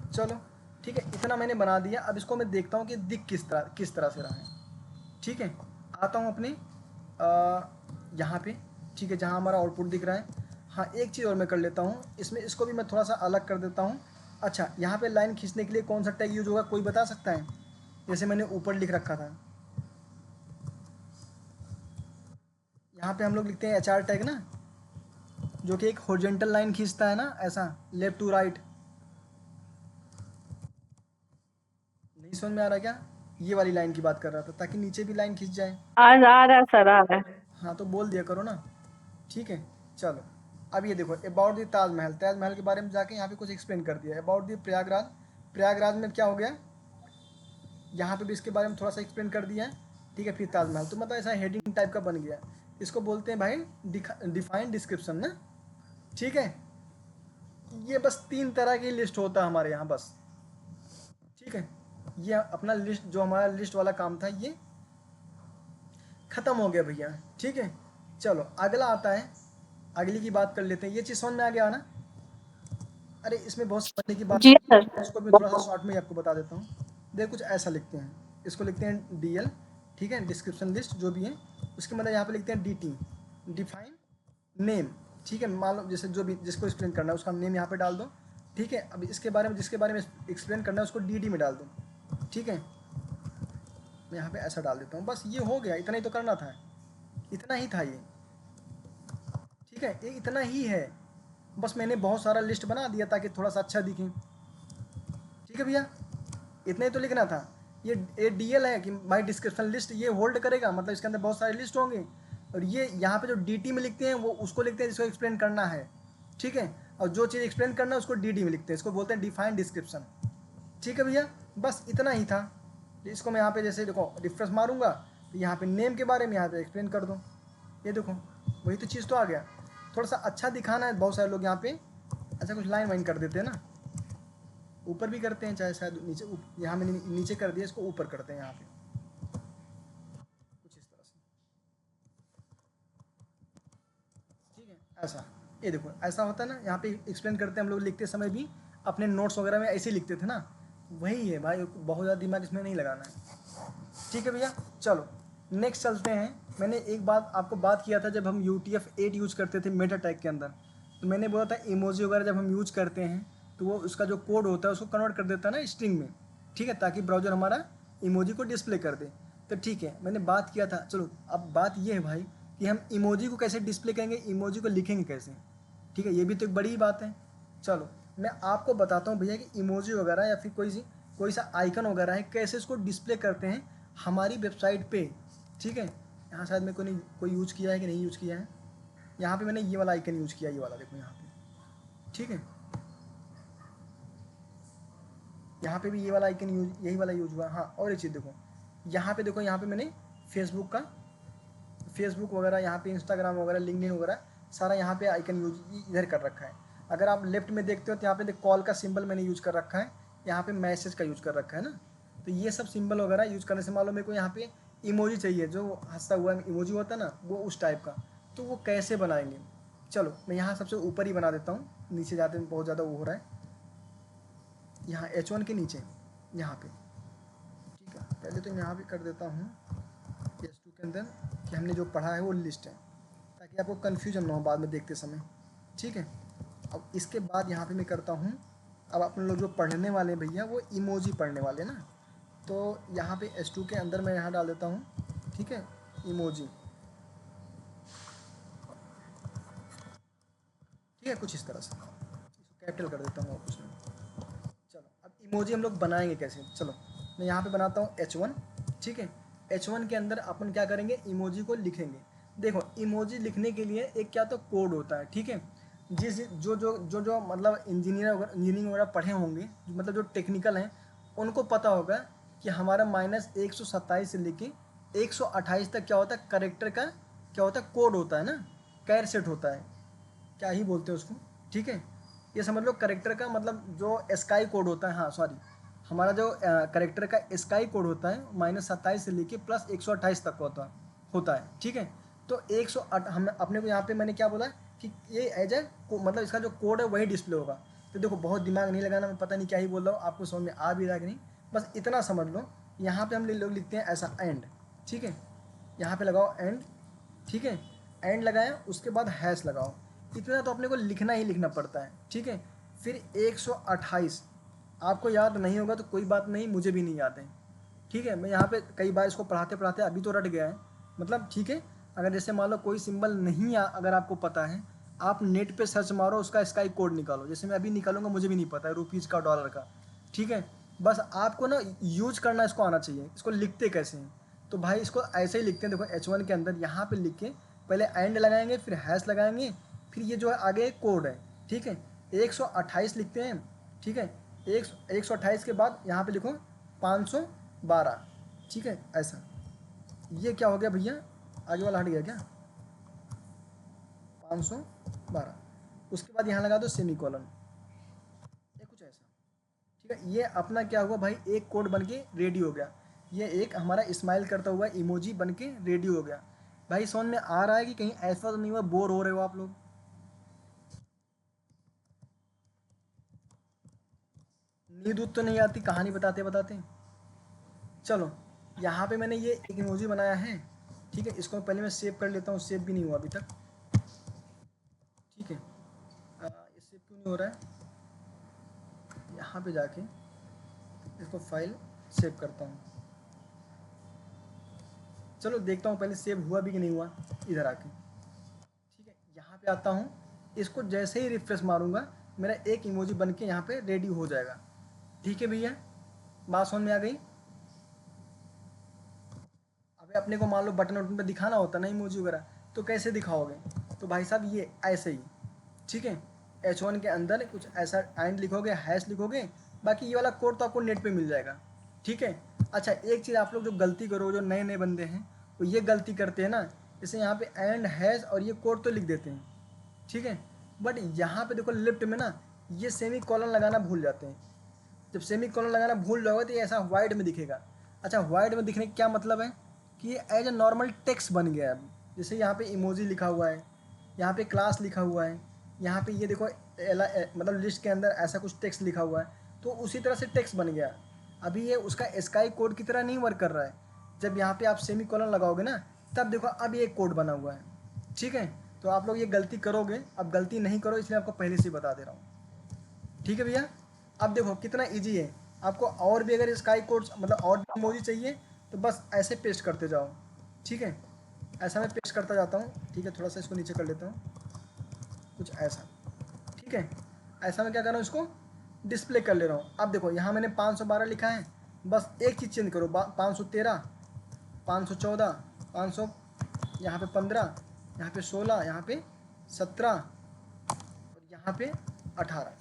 चलो ठीक है, इतना मैंने बना दिया। अब इसको मैं देखता हूँ कि दिख किस तरह से रहा है, ठीक है। आता हूँ अपने यहाँ पे, ठीक है, जहाँ हमारा आउटपुट दिख रहा है। हाँ, एक चीज़ और मैं कर लेता हूँ इसमें, इसको भी मैं थोड़ा सा अलग कर देता हूँ। अच्छा, यहाँ पे लाइन खींचने के लिए कौन सा टैग यूज होगा, कोई बता सकता है, जैसे मैंने ऊपर लिख रखा था, यहाँ पे हम लोग लिखते हैं HR टैग ना, जो कि एक हॉरिजॉन्टल लाइन खींचता है ना, ऐसा लेफ्ट टू राइट, नहीं समझ में आ रहा क्या, ये वाली लाइन की बात कर रहा था ताकि नीचे भी लाइन खींच जाए। आज आ रहा है सर, आ रहा है। हाँ तो बोल दिया करो ना, ठीक है, चलो। अब ये देखो अबाउट द ताजमहल, ताजमहल के बारे में जाके यहाँ पे कुछ एक्सप्लेन कर दिया। अबाउट द प्रयागराज, प्रयागराज में क्या हो गया, यहाँ पे भी इसके बारे में थोड़ा सा एक्सप्लेन कर दिया है, ठीक है। फिर ताजमहल, तो मतलब ऐसा हेडिंग टाइप का बन गया, इसको बोलते हैं भाई डिफाइन डिस्क्रिप्शन ना, ठीक है। ये बस 3 तरह की लिस्ट होता है हमारे यहाँ बस, ठीक है। ये अपना लिस्ट, जो हमारा लिस्ट वाला काम था ये ख़त्म हो गया भैया, ठीक है। चलो अगला आता है, अगली की बात कर लेते हैं। ये चीज़ समझ में आ गया ना, अरे इसमें बहुत समझने की बात जी है, सर। इसको मैं थोड़ा सा शॉर्ट में ही आपको बता देता हूँ। देख कुछ ऐसा लिखते हैं, इसको लिखते हैं DL, ठीक है, डिस्क्रिप्शन लिस्ट जो भी है, उसके मतलब यहाँ पे लिखते हैं DT, डिफाइन नेम, ठीक है। मान लो जैसे जो भी जिसको एक्सप्लेन करना है उसका नेम यहाँ पे डाल दो, ठीक है। अब इसके बारे में जिसके बारे में एक्सप्लेन करना है उसको DD में डाल दो, ठीक है। मैं यहाँ पे ऐसा डाल देता हूँ, बस ये हो गया, इतना ही तो करना था, इतना ही था ये, ठीक है, ये इतना ही है। बस मैंने बहुत सारा लिस्ट बना दिया ताकि थोड़ा सा अच्छा दिखे, ठीक है भैया, इतना ही तो लिखना था। ये DL है कि भाई डिस्क्रिप्शन लिस्ट, ये होल्ड करेगा, मतलब इसके अंदर बहुत सारे लिस्ट होंगे, और ये यहाँ पे जो DT में लिखते हैं वो उसको लिखते हैं जिसको एक्सप्लेन करना है, ठीक है। और जो चीज़ एक्सप्लेन करना है उसको DD में लिखते हैं, इसको बोलते हैं डिफाइन डिस्क्रिप्शन, ठीक है भैया, बस इतना ही था। इसको मैं यहाँ पे जैसे देखो रिफ्रेश मारूंगा तो यहाँ पे नेम के बारे में यहाँ पे एक्सप्लेन कर दूँ, ये देखो वही तो चीज़ तो आ गया। थोड़ा सा अच्छा दिखाना है, बहुत सारे लोग यहाँ पे अच्छा कुछ लाइन वाइन कर देते हैं ना, ऊपर भी करते हैं, चाहे शायद नीचे, यहाँ मैंने नीचे कर दिया, इसको ऊपर करते हैं यहाँ पे कुछ इस तरह से, ठीक है ऐसा। ये देखो ऐसा होता है ना, यहाँ पे एक्सप्लेन करते हैं हम लोग, लिखते समय भी अपने नोट्स वगैरह में ऐसे ही लिखते थे ना, वही है भाई, बहुत ज़्यादा दिमाग इसमें नहीं लगाना है। ठीक है भैया, चलो नेक्स्ट चलते हैं। मैंने एक बात आपको बात किया था, जब हम UTF-8 यूज़ करते थे मेटा टैग के अंदर, तो मैंने बोला था इमोजी वगैरह जब हम यूज़ करते हैं तो वो उसका जो कोड होता है उसको कन्वर्ट कर देता है ना स्ट्रिंग में, ठीक है, ताकि ब्राउज़र हमारा इमोजी को डिस्प्ले कर दे। तो ठीक है, मैंने बात किया था, चलो अब बात ये है भाई कि हम इमोजी को कैसे डिस्प्ले करेंगे, इमोजी को लिखेंगे कैसे, ठीक है, ये भी तो एक बड़ी बात है। चलो मैं आपको बताता हूँ भैया कि इमोजी वगैरह या फिर कोई सा आइकन वगैरह है कैसे इसको डिस्प्ले करते हैं हमारी वेबसाइट पे, ठीक है। यहाँ शायद मैं कोई यूज़ किया है कि नहीं यूज़ किया है, यहाँ पे मैंने ये वाला आइकन यूज़ किया, ये वाला देखो यहाँ पे, ठीक है, यहाँ पे भी ये वाला आइकन यूज, यही वाला यूज हुआ। हाँ और एक चीज़ देखो, यहाँ पे देखो, यहाँ पे मैंने फेसबुक वगैरह, यहाँ पे इंस्टाग्राम वगैरह, लिंक्डइन वगैरह सारा यहाँ पे आइकन यूज इधर कर रखा है। अगर आप लेफ्ट में देखते हो तो यहाँ पे कॉल का सिंबल मैंने यूज़ कर रखा है, यहाँ पे मैसेज का यूज़ कर रखा है ना। तो ये सब सिंबल वगैरह यूज़ करने से मान लो मेरे को यहाँ पे इमोजी चाहिए, जो हंसता हुआ इमोजी होता है ना, वो उस टाइप का, तो वो कैसे बनाएंगे। चलो मैं यहाँ सबसे ऊपर ही बना देता हूँ, नीचे जाते में बहुत ज़्यादा वो हो रहा है। यहाँ H1 के नीचे यहाँ पे, ठीक है, पहले तो मैं यहाँ पे कर देता हूँ S2 के अंदर कि हमने जो पढ़ा है वो लिस्ट है, ताकि आपको कन्फ्यूजन ना हो बाद में देखते समय, ठीक है। अब इसके बाद यहाँ पे मैं करता हूँ, अब अपन लोग जो पढ़ने वाले हैं भैया वो इमोजी पढ़ने वाले ना, तो यहाँ पे S2 के अंदर मैं यहाँ डाल देता हूँ, ठीक है, इमोजी, ठीक है, कुछ इस तरह से इसको कैपिटल कर देता हूँ और कुछ नहीं। चलो अब इमोजी हम लोग बनाएंगे कैसे, चलो मैं यहाँ पे बनाता हूँ H1, ठीक है। H1 के अंदर अपन क्या करेंगे, इमोजी को लिखेंगे। देखो इमोजी लिखने के लिए एक क्या तो कोड होता है, ठीक है, जिस जो मतलब इंजीनियरिंग वगैरह पढ़े होंगे, मतलब जो टेक्निकल हैं, उनको पता होगा कि हमारा -127 से लेके 128 तक क्या होता है, करेक्टर का क्या होता है, कोड होता है ना, कैर सेट होता है, क्या ही बोलते हैं उसको, ठीक है। ये समझ लो करेक्टर का मतलब जो स्काई कोड होता है, हाँ सॉरी, हमारा जो करेक्टर का स्काई कोड होता है -27 से लेके +128 तक होता है, ठीक है। तो 108 हम अपने को यहाँ पे मैंने क्या बोला कि ये एज ए मतलब इसका जो कोड है वही डिस्प्ले होगा। तो देखो बहुत दिमाग नहीं लगाना, मैं पता नहीं क्या ही बोल रहा हूँ, आपको समझ में आ भी रहा है कि नहीं, बस इतना समझ लो। यहाँ पे हम लोग लिखते हैं ऐसा एंड, ठीक है, यहाँ पे लगाओ एंड, ठीक है, एंड लगाया, उसके बाद हैश लगाओ, इतना तो अपने को लिखना ही लिखना पड़ता है, ठीक है। फिर 128 आपको याद नहीं होगा तो कोई बात नहीं, मुझे भी नहीं याद है, ठीक है। मैं यहाँ पे कई बार इसको पढ़ाते पढ़ाते अभी तो रट गया है, मतलब ठीक है। अगर जैसे मान लो कोई सिंबल नहीं अगर आपको पता है, आप नेट पे सर्च मारो, उसका स्काई कोड निकालो, जैसे मैं अभी निकालूंगा, मुझे भी नहीं पता है रुपीज़ का डॉलर का, ठीक है। बस आपको ना यूज करना इसको आना चाहिए, इसको लिखते कैसे हैं। तो भाई इसको ऐसे ही लिखते हैं, देखो H1 के अंदर यहाँ पे लिख के पहले एंड लगाएंगे, फिर हैश लगाएंगे, फिर ये जो है आगे कोड है, ठीक है, 128 लिखते हैं, ठीक है। 128 के बाद यहाँ पे लिखो 512, ठीक है, ऐसा। ये क्या हो गया भैया, आगे वाला हट गया क्या, 512, उसके बाद यहाँ लगा दो सेमी कॉलन, ये कुछ ऐसा, ठीक है। ये अपना क्या हुआ भाई, एक कोड बन के रेडी हो गया, ये एक हमारा स्माइल करता हुआ इमोजी बन के रेडी हो गया। भाई समझ में आ रहा है कि कहीं ऐसा तो नहीं हुआ बोर हो रहे हो आप लोग, नींद उद तो नहीं आती कहानी बताते बताते। चलो यहाँ पे मैंने ये एक इमोजी बनाया है, ठीक है, इसको पहले मैं सेव कर लेता हूँ, सेव भी नहीं हुआ अभी तक, ठीक है। ये सेव क्यों नहीं हो रहा है, यहाँ पे जाके इसको फाइल सेव करता हूँ। चलो देखता हूँ पहले सेव हुआ भी कि नहीं हुआ, इधर आके, ठीक है, यहाँ पे आता हूँ, इसको जैसे ही रिफ्रेश मारूंगा मेरा एक इमोजी बन के यहाँ पे रेडी हो जाएगा, ठीक है भैया, बात समझ में आ गई। अबे अपने को मान लो बटन वटन पे दिखाना होता ना इमोजी वगैरह, तो कैसे दिखाओगे, तो भाई साहब ये ऐसे ही, ठीक है। H1 के अंदर कुछ ऐसा एंड लिखोगे, हैश लिखोगे, बाकी ये वाला कोड तो आपको नेट पे मिल जाएगा, ठीक है। अच्छा, एक चीज़ आप लोग जो गलती करो, जो नए नए बंदे हैं वो ये गलती करते हैं ना, जैसे यहाँ पे एंड हैज़ और ये कोड तो लिख देते हैं, ठीक है, बट यहाँ पे देखो लेफ्ट में ना ये सेमी कॉलन लगाना भूल जाते हैं। जब सेमी कॉलन लगाना भूल जाओगे तो ये ऐसा वाइट में दिखेगा। अच्छा, वाइट में दिखने का क्या मतलब है कि ये एज ए नॉर्मल टेक्स्ट बन गया है अब। जैसे यहाँ पे इमोजी लिखा हुआ है, यहाँ पे क्लास लिखा हुआ है, यहाँ पे ये देखो मतलब लिस्ट के अंदर ऐसा कुछ टेक्स्ट लिखा हुआ है, तो उसी तरह से टेक्स्ट बन गया। अभी ये उसका स्काई कोड की तरह नहीं वर्क कर रहा है। जब यहाँ पे आप सेमी कॉलन लगाओगे ना, तब देखो अब ये कोड बना हुआ है, ठीक है। तो आप लोग ये गलती करोगे, अब गलती नहीं करो, इसलिए आपको पहले से ही बता दे रहा हूँ, ठीक है भैया। अब देखो कितना इजी है। आपको और भी अगर स्काई कोड्स मतलब और भी इमोजी चाहिए तो बस ऐसे पेस्ट करते जाओ, ठीक है। ऐसा मैं पेस्ट करता जाता हूँ, ठीक है। थोड़ा सा इसको नीचे कर लेता हूँ, कुछ ऐसा, ठीक है। ऐसा मैं क्या कर रहा हूँ, इसको डिस्प्ले कर ले रहा हूँ। अब देखो यहाँ मैंने 512 लिखा है, बस एक चीज़ चेंज करो, 513, 514, 500, यहाँ पे 15, यहाँ पे 16, यहाँ पे 17 और यहाँ पे 18,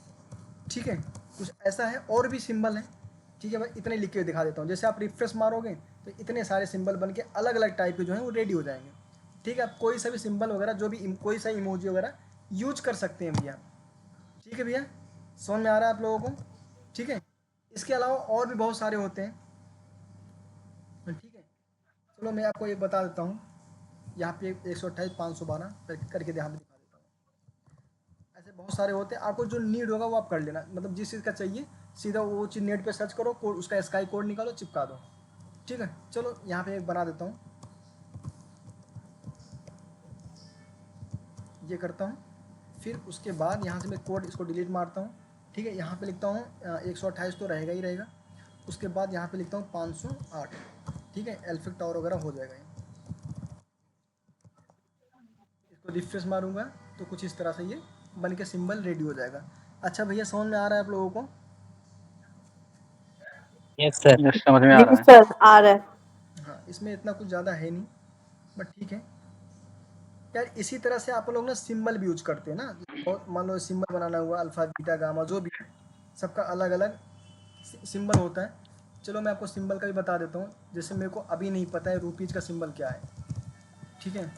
ठीक है। कुछ ऐसा है, और भी सिंबल है, ठीक है। मैं इतने लिख के दिखा देता हूँ। जैसे आप रिफ्रेश मारोगे तो इतने सारे सिंबल बन के अलग अलग टाइप के जो हैं वो रेडी हो जाएंगे, ठीक है। आप कोई सा भी सिंबल वगैरह जो भी कोई सा इमोजी वगैरह यूज कर सकते हैं भैया, ठीक है भैया। समझ में आ रहा है आप लोगों को, ठीक है। इसके अलावा और भी बहुत सारे होते हैं, ठीक है। चलो मैं आपको एक बता देता हूँ, यहाँ पे 128, 512 करके यहाँ पे दिखा देता हूँ। ऐसे बहुत सारे होते हैं, आपको जो नीड होगा वो आप कर लेना, मतलब जिस चीज़ का चाहिए सीधा वो चीज़ नेट पे सर्च करो, कोड उसका स्काई कोड निकालो, चिपका दो, ठीक है। चलो यहाँ पे एक बना देता हूँ, ये करता हूँ। फिर उसके बाद यहाँ से मैं कोड इसको डिलीट मारता हूँ, ठीक है। यहाँ पे लिखता हूँ 128 तो रहेगा ही रहेगा। उसके बाद यहाँ पे लिखता हूँ 508, ठीक है। एल्फेक्ट टावर वगैरह हो जाएगा ये। इसको रिफ्रेश मारूंगा तो कुछ इस तरह से ये बन के सिंबल रेडी हो जाएगा। अच्छा भैया, समझ में आ रहा है आप लोगों को? यस सर, समझ में आ जी रहा है। सर, आ रहा है। हाँ, इसमें इतना कुछ ज़्यादा है नहीं, बट ठीक है यार। इसी तरह से आप लोग ना सिंबल भी यूज करते हैं ना, और मान लो सिंबल बनाना हुआ, अल्फा बीटा गामा जो भी है, सबका अलग अलग सिंबल होता है। चलो मैं आपको सिंबल का भी बता देता हूँ। जैसे मेरे को अभी नहीं पता है रुपीज़ का सिंबल क्या है, ठीक है।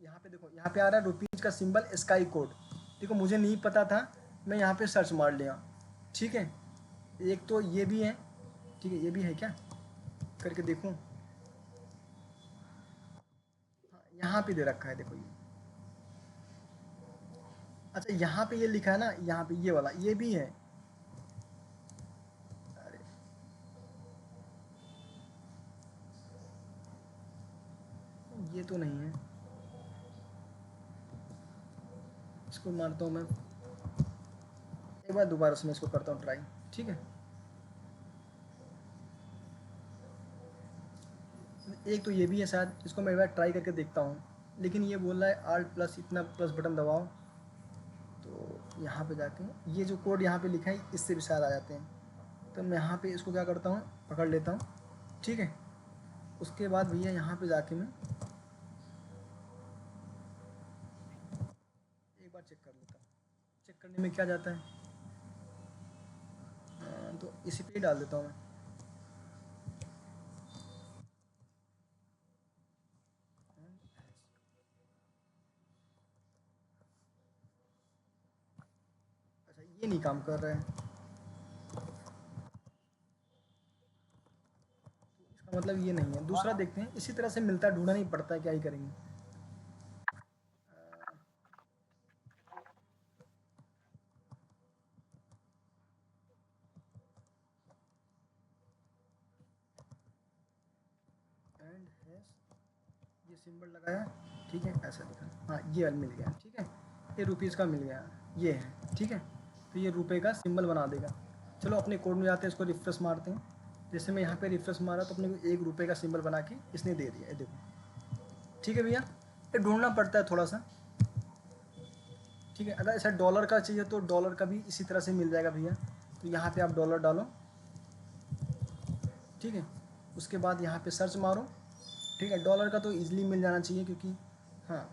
यहाँ पे देखो, यहाँ पे आ रहा है रुपीज़ का सिंबल स्काई कोड। देखो मुझे नहीं पता था, मैं यहाँ पे सर्च मार लिया, ठीक है। एक तो ये भी है, ठीक है। ये भी है क्या करके देखूँ, हाँ यहाँ पे दे रखा है, देखो ये। अच्छा, यहाँ पे ये लिखा है ना, यहाँ पे ये वाला ये भी है। अरे ये तो नहीं है, इसको मारता हूँ मैं एक बार, दोबारा से मैं इसको करता हूँ ट्राई, ठीक है। एक तो ये भी है शायद, इसको मैं एक बार ट्राई करके देखता हूँ। लेकिन ये बोल रहा है आल्ट प्लस इतना प्लस बटन दबाओ, तो यहाँ पे जाके ये जो कोड यहाँ पे लिखा है इससे भी शायद आ जाते हैं। तो मैं यहाँ पे इसको क्या करता हूँ, पकड़ लेता हूँ, ठीक है। उसके बाद भैया यहाँ पे जाके मैं एक बार चेक कर लेता हूँ। चेक करने में क्या जाता है, तो इसी पे ही डाल देता हूँ मैं। अच्छा, ये नहीं काम कर रहा है, इसका मतलब ये नहीं है। दूसरा देखते हैं, इसी तरह से मिलता ढूंढना नहीं पड़ता है, क्या ही करेंगे। एंड हैश, ये सिंबल लगाया, ठीक है, ऐसा लिखा, हाँ ये मिल गया, ठीक है। ये रुपीज़ का मिल गया, ये है, ठीक है। तो ये रुपए का सिंबल बना देगा। चलो अपने कोड में जाते हैं, इसको रिफ्रेश मारते हैं। जैसे मैं यहाँ पे रिफ्रेश मारा तो अपने को 1 रुपये का सिंबल बना के इसने दे दिया, ये देखो, ठीक है भैया। ये ढूंढना पड़ता है थोड़ा सा, ठीक है। अगर ऐसा डॉलर का चाहिए तो डॉलर का भी इसी तरह से मिल जाएगा भैया। तो यहाँ पे आप डॉलर डालो, ठीक है। उसके बाद यहाँ पे सर्च मारो, ठीक है। डॉलर का तो ईजिली मिल जाना चाहिए, क्योंकि हाँ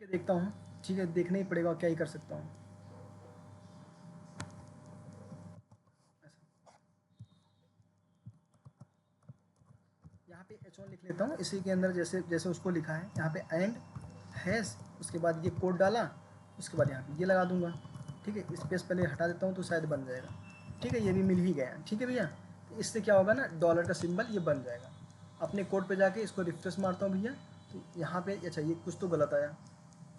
है, देखता हूँ। ठीक है, देखना ही पड़ेगा, क्या ही कर सकता हूँ। यहाँ पे H1 लिख लेता हूँ, इसी के अंदर जैसे जैसे उसको लिखा है यहाँ पे एंड हैश, उसके बाद ये कोड डाला, उसके बाद यहाँ पे ये लगा दूंगा। ठीक है, स्पेस पहले हटा देता हूँ तो शायद बन जाएगा। ठीक है, ये भी मिल ही गया। ठीक है भैया, तो इससे क्या होगा ना, डॉलर का सिंबल ये बन जाएगा। अपने कोड पे जाके इसको रिफ्रेश मारता हूँ भैया, तो यहाँ पे अच्छा ये कुछ तो गलत आया।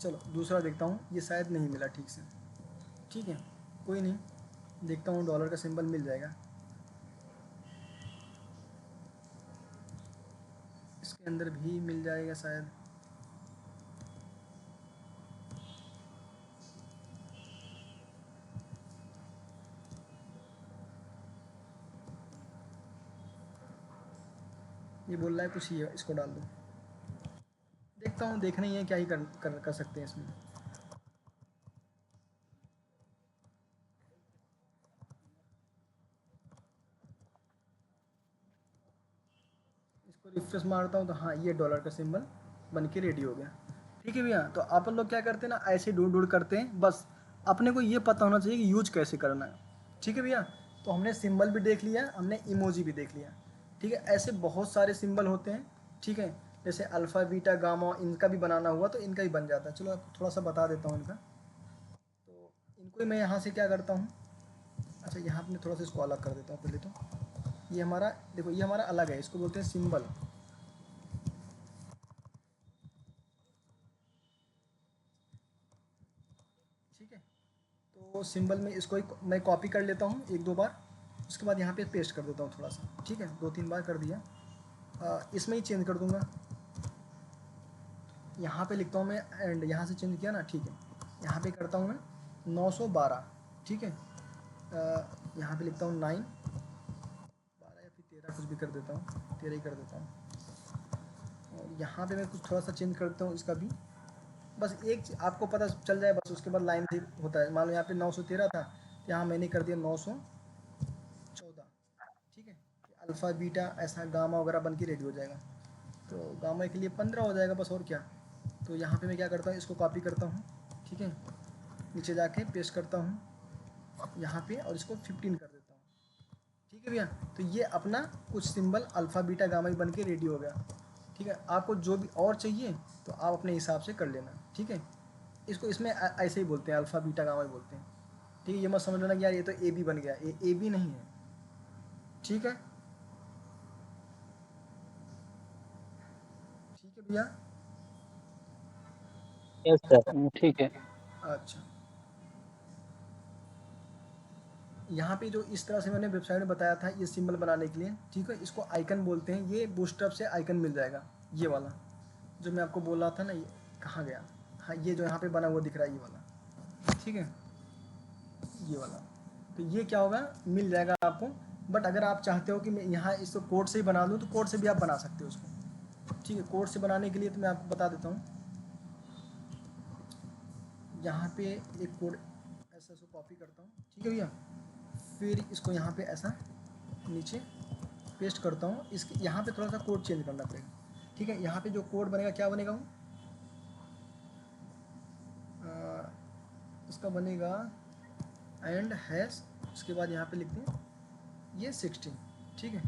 चलो दूसरा देखता हूँ, ये शायद नहीं मिला ठीक से। ठीक है, कोई नहीं, देखता हूँ डॉलर का सिंबल मिल जाएगा। इसके अंदर भी मिल जाएगा शायद। ये बोल रहा है कुछ ही है, इसको डाल दो। देखता हूँ, देखना ही है, क्या ही कर सकते हैं इसमें। इसको रिफ्रेश मारता हूँ तो हाँ, ये डॉलर का सिंबल बन के रेडी हो गया। ठीक है भैया, तो आप लोग क्या करते हैं ना, ऐसे ढूंढ ढूंढ करते हैं, बस अपने को ये पता होना चाहिए कि यूज कैसे करना है। ठीक है भैया, तो हमने सिंबल भी देख लिया, हमने इमोजी भी देख लिया। ठीक है, ऐसे बहुत सारे सिंबल होते हैं। ठीक है, जैसे अल्फ़ा बीटा गामा, इनका भी बनाना हुआ तो इनका भी बन जाता है। चलो आपको थोड़ा सा बता देता हूँ इनका। तो इनको ही मैं यहाँ से क्या करता हूँ, अच्छा यहाँ पे थोड़ा सा इसको अलग कर देता हूँ पहले तो। ये हमारा देखो, ये हमारा अलग है, इसको बोलते हैं सिंबल। ठीक है, तो सिंबल में इसको मैं कॉपी कर लेता हूँ एक दो बार, उसके बाद यहाँ पे पेस्ट कर देता हूँ थोड़ा सा। ठीक है, दो तीन बार कर दिया। इसमें ही चेंज कर दूँगा। यहाँ पे लिखता हूँ मैं एंड, यहाँ से चेंज किया ना। ठीक है, यहाँ पे करता हूँ मैं 912। ठीक है, यहाँ पे लिखता हूँ 9 12 या फिर 13, कुछ भी कर देता हूँ, 13 ही कर देता हूँ। और यहाँ पे मैं कुछ थोड़ा सा चेंज करता हूँ इसका भी, बस एक आपको पता चल जाए बस, उसके बाद लाइन ठीक होता है। मान लो यहाँ पे 913 था, तो यहाँ मैंने कर दिया 914। ठीक है, अल्फ़ा बीटा ऐसा गामा वगैरह बन के रेडी हो जाएगा। तो गामा के लिए 15 हो जाएगा बस, और क्या। तो यहाँ पे मैं क्या करता हूँ, इसको कॉपी करता हूँ। ठीक है, नीचे जाके पेस्ट करता हूँ यहाँ पे, और इसको 15 कर देता हूँ। ठीक है भैया, तो ये अपना कुछ सिंबल अल्फ़ा बीटा गामा ही बन के रेडी हो गया। ठीक है, आपको जो भी और चाहिए तो आप अपने हिसाब से कर लेना। ठीक है, इसको इसमें ऐसे ही बोलते हैं, अल्फ़ा बीटा गामा ही बोलते हैं। ठीक है, ये मत समझ लेना कि यार ये तो ए बी बन गया, ये ए बी नहीं है। ठीक है, ठीक है भैया। यस सर, ठीक है। अच्छा, यहाँ पे जो इस तरह से मैंने वेबसाइट में बताया था ये सिंबल बनाने के लिए, ठीक है, इसको आइकन बोलते हैं। ये बूस्टअप से आइकन मिल जाएगा, ये वाला जो मैं आपको बोल रहा था ना, ये कहाँ गया, हाँ ये जो यहाँ पे बना हुआ दिख रहा है, ये वाला। ठीक है, ये वाला, तो ये क्या होगा, मिल जाएगा आपको। बट अगर आप चाहते हो कि मैं यहाँ इसको कोड से ही बना लूँ, तो कोड से भी आप बना सकते हो उसको। ठीक है, कोड से बनाने के लिए तो मैं आपको बता देता हूँ। यहाँ पे एक कोड ऐसा इसको कॉपी करता हूँ। ठीक है भैया, फिर इसको यहाँ पे ऐसा नीचे पेस्ट करता हूँ। इसके यहाँ पे थोड़ा सा कोड चेंज करना पड़ेगा। ठीक है, यहाँ पे जो कोड बनेगा क्या बनेगा वो, इसका बनेगा एंड हैश, उसके बाद यहाँ पे लिखते हैं ये 16। ठीक है,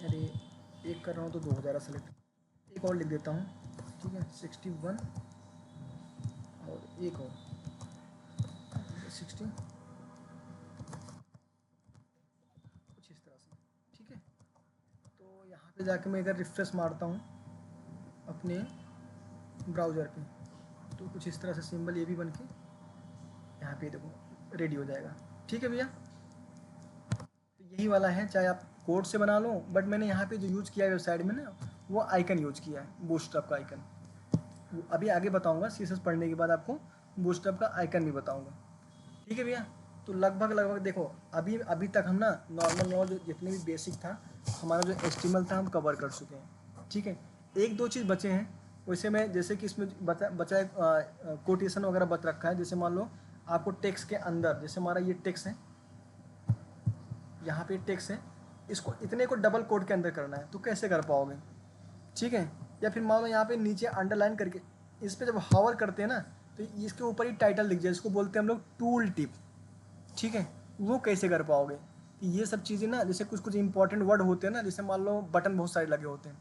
अरे एक कर रहा हूँ तो 2 हो जा रहा सेलेक्ट, एक और लिख देता हूँ। ठीक है, 61 और एक और 60, कुछ इस तरह से। ठीक है, तो यहाँ पे जाके मैं अगर रिफ्रेश मारता हूँ अपने ब्राउज़र पे, तो कुछ इस तरह से सिंबल ये भी बन के यहाँ पे देखो रेडी हो जाएगा। ठीक है भैया, तो यही वाला है, चाहे आप कोड से बना लो, बट मैंने यहाँ पे जो यूज़ किया है वेबसाइट में ना, वो आइकन यूज़ किया है, बूस्टअप का आइकन। अभी आगे बताऊँगा, सीएसएस पढ़ने के बाद आपको बूस्टअप का आइकन भी बताऊँगा। ठीक है भैया, तो लगभग लगभग देखो, अभी अभी तक हम ना नॉर्मल नॉलेज जितने भी बेसिक था, हमारा जो एचटीएमएल था हम कवर कर चुके हैं। ठीक है, एक दो चीज़ बचे हैं, वैसे मैं जैसे कि इसमें बचा है कोटेशन वगैरह बच रखा है। जैसे मान लो आपको टेक्स्ट के अंदर, जैसे हमारा ये टेक्स्ट है, यहाँ पे टेक्स्ट है, इसको इतने को डबल कोड के अंदर करना है, तो कैसे कर पाओगे। ठीक है, या फिर मान लो यहाँ पे नीचे अंडरलाइन करके इस पर जब हावर करते हैं ना तो इसके ऊपर ही टाइटल दिख जाए, इसको बोलते हैं हम लोग टूल टिप, ठीक है। वो कैसे कर पाओगे? तो ये सब चीज़ें ना, जैसे कुछ कुछ इंपॉर्टेंट वर्ड होते हैं ना, जैसे मान लो बटन बहुत सारे लगे होते हैं,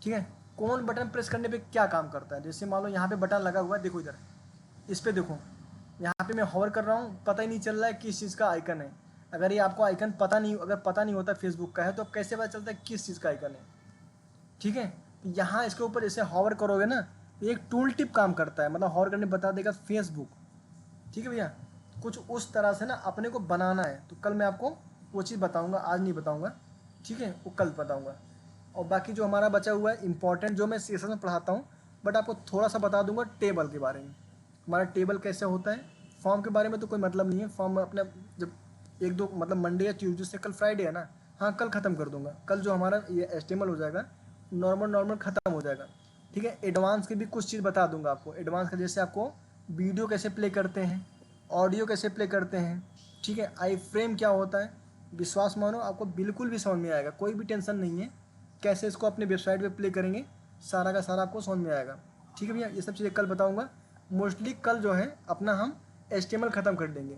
ठीक है, कौन बटन प्रेस करने पे क्या काम करता है। जैसे मान लो यहाँ पे बटन लगा हुआ है, देखो इधर, इस पर देखो, यहाँ पे मैं होवर कर रहा हूँ, पता ही नहीं चल रहा है किस चीज़ का आइकन है। अगर ये आपको आइकन अगर पता नहीं होता फेसबुक का है तो कैसे पता चलता है किस चीज़ का आइकन है, ठीक है। तो यहाँ इसके ऊपर जैसे होवर करोगे ना तो एक टूल टिप काम करता है, मतलब होवर करने बता देगा फेसबुक, ठीक है भैया। कुछ उस तरह से ना अपने को बनाना है, तो कल मैं आपको वो चीज़ बताऊंगा, आज नहीं बताऊंगा, ठीक है, वो कल बताऊंगा। और बाकी जो हमारा बचा हुआ है इंपॉर्टेंट, जो मैं सीएसएस में पढ़ाता हूँ, बट आपको थोड़ा सा बता दूंगा टेबल के बारे में, हमारा टेबल कैसे होता है। फॉर्म के बारे में तो कोई मतलब नहीं है, फॉर्म अपने जब एक दो मतलब मंडे या ट्यूसडे से, कल फ्राइडे है ना, हाँ कल ख़त्म कर दूंगा। कल जो हमारा ये एस्टेमल हो जाएगा, नॉर्मल ख़त्म हो जाएगा, ठीक है। एडवांस की भी कुछ चीज़ बता दूंगा आपको, एडवांस का जैसे आपको वीडियो कैसे प्ले करते हैं, ऑडियो कैसे प्ले करते हैं, ठीक है, आई फ्रेम क्या होता है, विश्वास मानो आपको बिल्कुल भी समझ में आएगा, कोई भी टेंशन नहीं है। कैसे इसको अपने वेबसाइट पे प्ले करेंगे, सारा का सारा आपको समझ में आएगा, ठीक है भैया। ये सब चीज़ें कल बताऊंगा। मोस्टली कल जो है अपना हम HTML ख़त्म कर देंगे।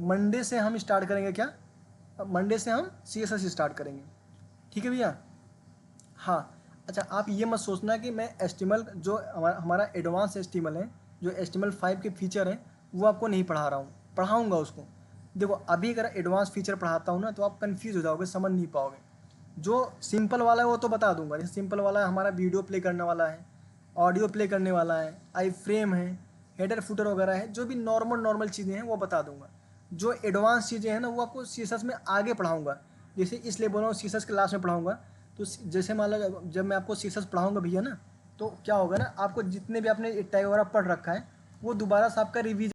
मंडे से हम स्टार्ट करेंगे क्या, मंडे से हम CSS स्टार्ट करेंगे, ठीक है भैया। हाँ, अच्छा आप ये मत सोचना कि मैं HTML जो हमारा एडवांस HTML है, जो HTML5 के फीचर हैं, वो आपको नहीं पढ़ा रहा हूँ, पढ़ाऊँगा उसको। देखो अभी अगर एडवांस फीचर पढ़ाता हूँ ना तो आप कन्फ्यूज़ हो जाओगे, समझ नहीं पाओगे। जो सिंपल वाला है वो तो बता दूंगा, जैसे सिंपल वाला है हमारा वीडियो प्ले करने वाला है, ऑडियो प्ले करने वाला है, आई फ्रेम है, हेडर फुटर वगैरह है, जो भी नॉर्मल चीज़ें हैं वो बता दूंगा। जो एडवांस चीज़ें हैं ना वो आपको CSS में आगे पढ़ाऊँगा, जैसे इसलिए बोल रहा हूँ CSS क्लास में पढ़ाऊँगा। तो जैसे मान लो जब मैं आपको CSS पढ़ाऊँगा भैया ना, तो क्या होगा ना, आपको जितने भी आपने टैग वगैरह पढ़ रखा है वो दोबारा से आपका रिवीजन